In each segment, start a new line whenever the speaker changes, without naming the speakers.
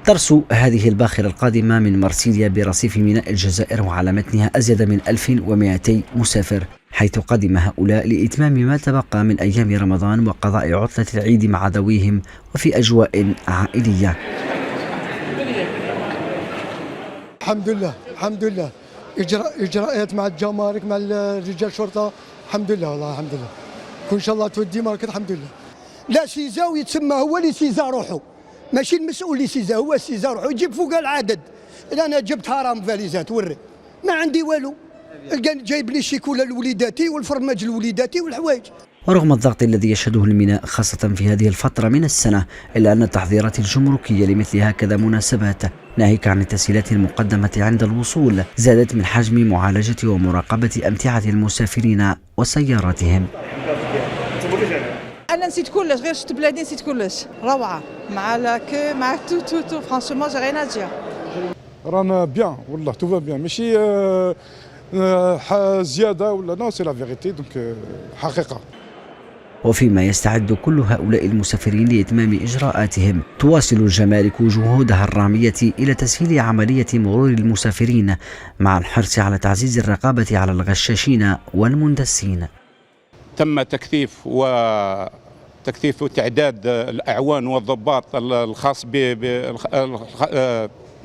ترس هذه الباخرة القادمة من مرسيليا برصيف ميناء الجزائر وعلى متنها أزيد من 1200 مسافر، حيث قدم هؤلاء لإتمام ما تبقى من أيام رمضان وقضاء عطلة العيد مع ذويهم وفي أجواء عائلية.
الحمد لله الحمد لله، إجراءات مع الجمارك مع رجال الشرطة، الحمد لله والله الحمد لله. كون شاء الله تودي ماركت الحمد لله.
لا سيزا يتسمى هو اللي سيزا روحه، ماشي المسؤول اللي سيزا، هو سيزا روحه يجيب فوق العدد. انا جبت هرم فاليزات وري ما عندي والو، جايب لي الشيكولا لوليداتي والفرماج لوليداتي والحوايج.
ورغم الضغط الذي يشهده الميناء خاصة في هذه الفترة من السنة، إلا أن التحضيرات الجمركية لمثل هكذا مناسبات، ناهيك عن التسهيلات المقدمة عند الوصول، زادت من حجم معالجة ومراقبة أمتعة المسافرين وسياراتهم.
انا نسيت كلش، غير شفت بلادي نسيت كلش، روعه مع لاكو مع تو فرانشمون جي غين ادير.
رانا بيان والله تو فا بيان، ماشي زياده ولا نو، سي لا فيغيتي دونك حقيقه.
وفيما يستعد كل هؤلاء المسافرين لإتمام إجراءاتهم، تواصل الجمارك جهودها الرامية إلى تسهيل عملية مرور المسافرين، مع الحرص على تعزيز الرقابة على الغشاشين والمندسين.
تم تكثيف وتعداد الأعوان والضباط الخاص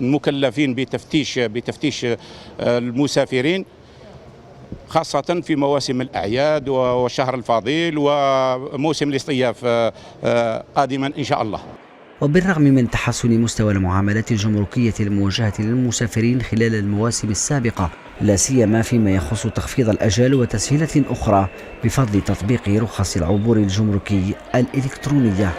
بالمكلفين بتفتيش المسافرين، خاصة في مواسم الأعياد والشهر الفضيل وموسم الاصطياف قادما إن شاء الله.
وبالرغم من تحسن مستوى المعاملات الجمركية الموجهة للمسافرين خلال المواسم السابقة، لا سيما فيما يخص تخفيض الأجال وتسهيلات أخرى بفضل تطبيق رخص العبور الجمركي الإلكترونية.